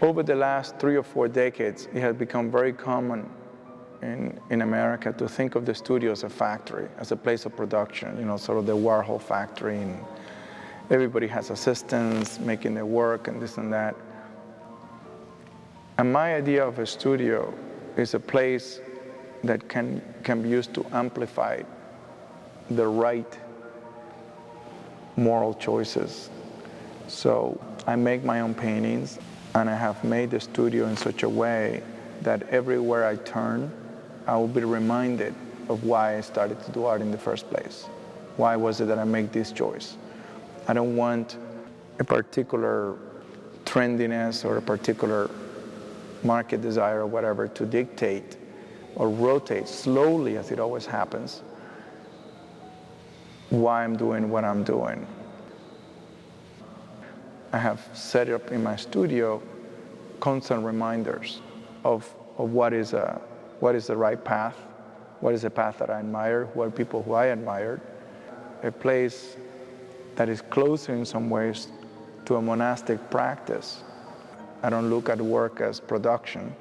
Over the last 3 or 4 decades, it has become very common in America to think of the studio as a factory, as a place of production, sort of the Warhol factory, and everybody has assistants making their work and this and that. And my idea of a studio is a place that can be used to amplify the right moral choices. So I make my own paintings, and I have made the studio in such a way that everywhere I turn, I will be reminded of why I started to do art in the first place. Why was it that I made this choice? I don't want a particular trendiness or a particular market desire or whatever to dictate or rotate slowly, as it always happens, why I'm doing what I'm doing. I have set up in my studio constant reminders of what is the right path, what is the path that I admire, who are people who I admired. A place that is closer in some ways to a monastic practice. I don't look at work as production.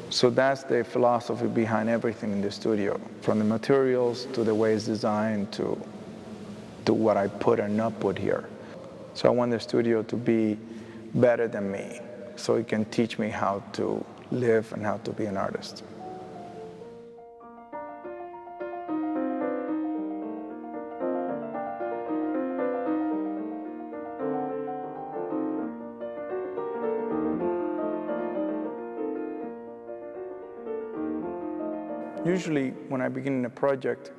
So that's the philosophy behind everything in the studio, from the materials to the way it's designed to what I put and not put here. So I want the studio to be better than me, so it can teach me how to live and how to be an artist. Usually, when I begin a project,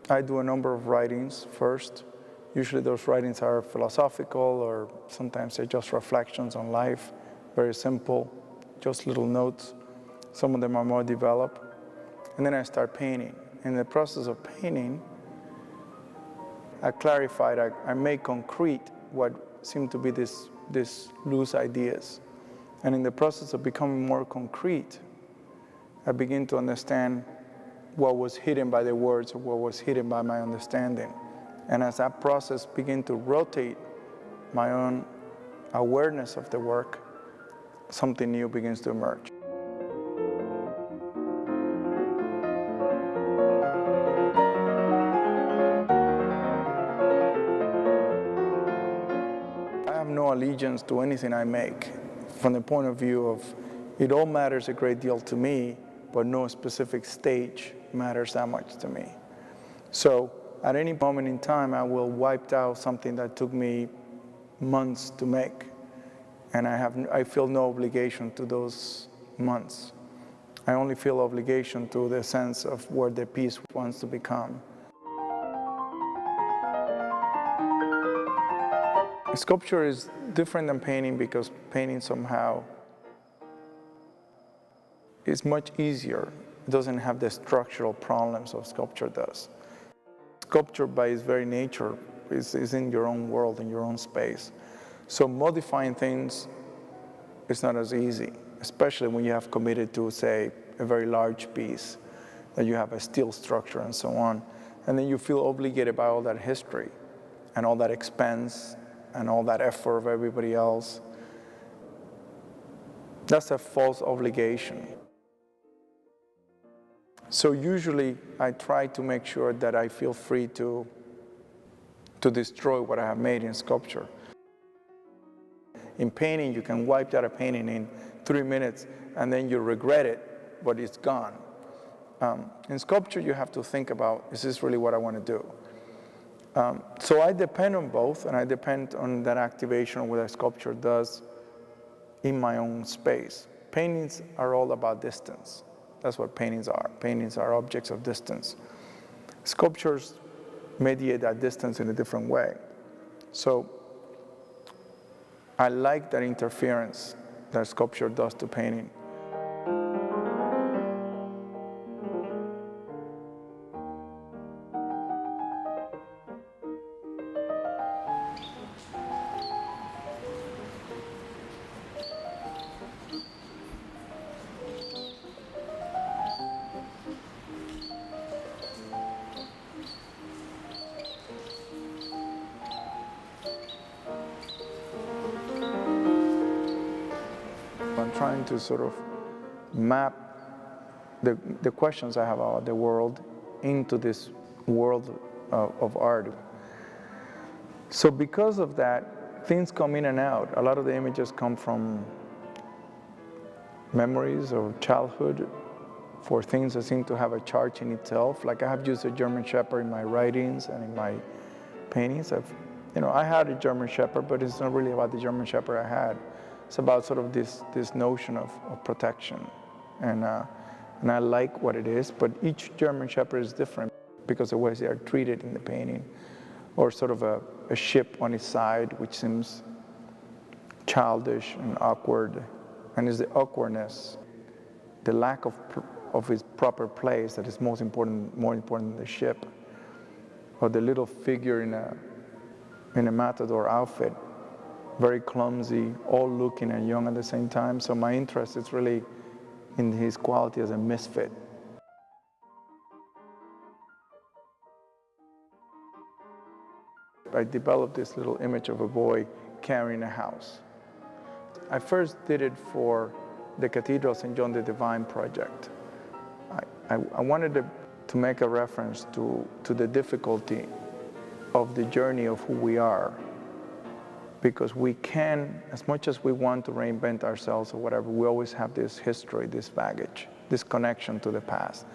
I do a number of writings first. Usually those writings are philosophical, or sometimes they're just reflections on life, very simple, just little notes. Some of them are more developed. And then I start painting. In the process of painting, I clarified, I make concrete what seemed to be these loose ideas. And in the process of becoming more concrete, I begin to understand what was hidden by the words or what was hidden by my understanding. And as that process begins to rotate my own awareness of the work, something new begins to emerge. I have no allegiance to anything I make from the point of view of it all matters a great deal to me, but no specific stage matters that much to me. So at any moment in time, I will wipe out something that took me months to make, and I feel no obligation to those months. I only feel obligation to the sense of where the piece wants to become. Sculpture is different than painting because painting somehow is much easier. It doesn't have the structural problems of sculpture does. Sculpture by its very nature is in your own world, in your own space. So modifying things is not as easy, especially when you have committed to, say, a very large piece, that you have a steel structure and so on. And then you feel obligated by all that history and all that expense and all that effort of everybody else. That's a false obligation. So usually I try to make sure that I feel free to destroy what I have made in sculpture. In painting, you can wipe out a painting in 3 minutes and then you regret it, but it's gone. In sculpture, you have to think about, is this really what I want to do? So I depend on both, and I depend on that activation of what a sculpture does in my own space. Paintings are all about distance. That's what paintings are. Paintings are objects of distance. Sculptures mediate that distance in a different way. So I like that interference that sculpture does to painting. trying to sort of map the questions I have about the world into this world of art. So because of that, things come in and out. A lot of the images come from memories of childhood, for things that seem to have a charge in itself. Like I have used a German Shepherd in my writings and in my paintings. I had a German Shepherd, but it's not really about the German Shepherd I had. It's about sort of this notion of protection. And I like what it is, but each German Shepherd is different because of the ways they are treated in the painting. Or sort of a ship on its side, which seems childish and awkward. And it's the awkwardness, the lack of its proper place that is more important than the ship. Or the little figure in a matador outfit, very clumsy, all looking and young at the same time. So my interest is really in his quality as a misfit. I developed this little image of a boy carrying a house. I first did it for the Cathedral St. John the Divine project. I wanted to make a reference to the difficulty of the journey of who we are, because we can, as much as we want to reinvent ourselves or whatever, we always have this history, this baggage, this connection to the past.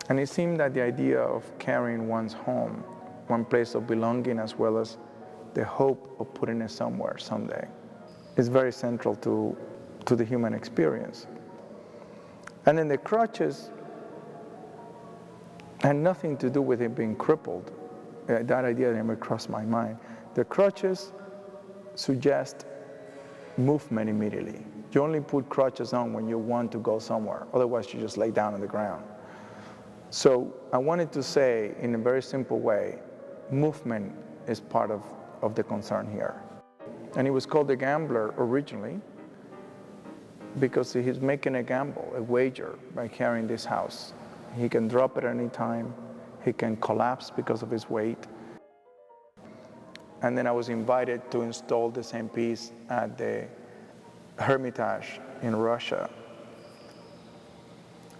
And it seemed that the idea of carrying one's home, one place of belonging, as well as the hope of putting it somewhere someday, is very central to the human experience. And then the crutches had nothing to do with him being crippled. That idea never crossed my mind. The crutches suggest movement immediately. You only put crutches on when you want to go somewhere. Otherwise, you just lay down on the ground. So I wanted to say, in a very simple way, movement is part of the concern here. And he was called the gambler originally because he's making a gamble, a wager, by carrying this house. He can drop it at any time. He can collapse because of his weight. And then I was invited to install the same piece at the Hermitage in Russia,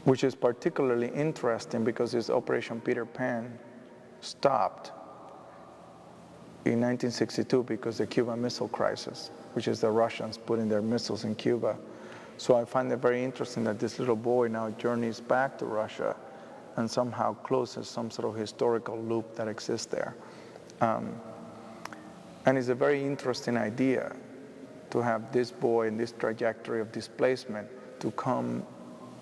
which is particularly interesting because this Operation Peter Pan stopped in 1962 because of the Cuban Missile Crisis, which is the Russians putting their missiles in Cuba. So I find it very interesting that this little boy now journeys back to Russia and somehow closes some sort of historical loop that exists there. And it's a very interesting idea to have this boy in this trajectory of displacement to come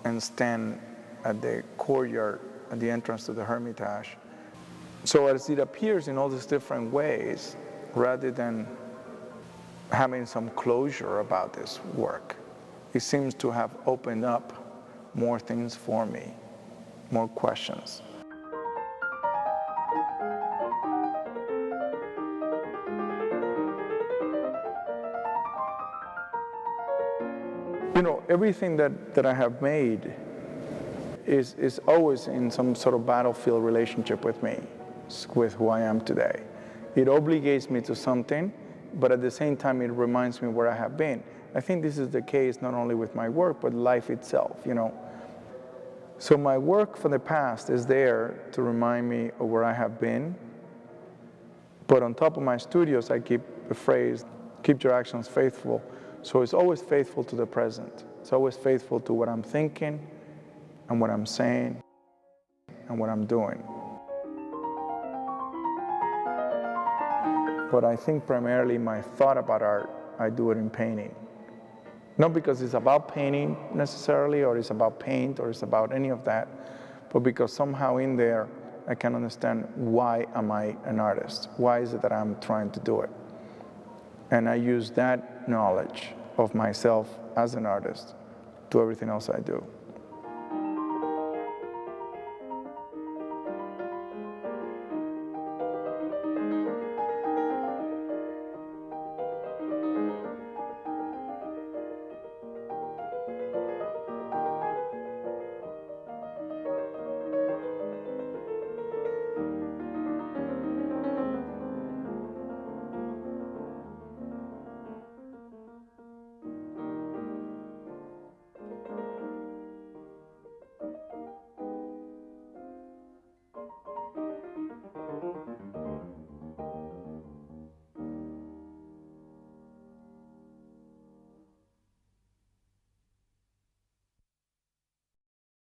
and stand at the courtyard at the entrance to the Hermitage. So as it appears in all these different ways, rather than having some closure about this work, it seems to have opened up more things for me, more questions. Everything that I have made is always in some sort of battlefield relationship with me, with who I am today. It obligates me to something, but at the same time, it reminds me where I have been. I think this is the case not only with my work, but life itself, So my work from the past is there to remind me of where I have been. But on top of my studios, I keep the phrase, keep your actions faithful. So it's always faithful to the present. It's always faithful to what I'm thinking and what I'm saying and what I'm doing. But I think primarily my thought about art, I do it in painting. Not because it's about painting necessarily, or it's about paint, or it's about any of that, but because somehow in there I can understand why am I an artist? Why is it that I'm trying to do it? And I use that knowledge of myself as an artist to everything else I do.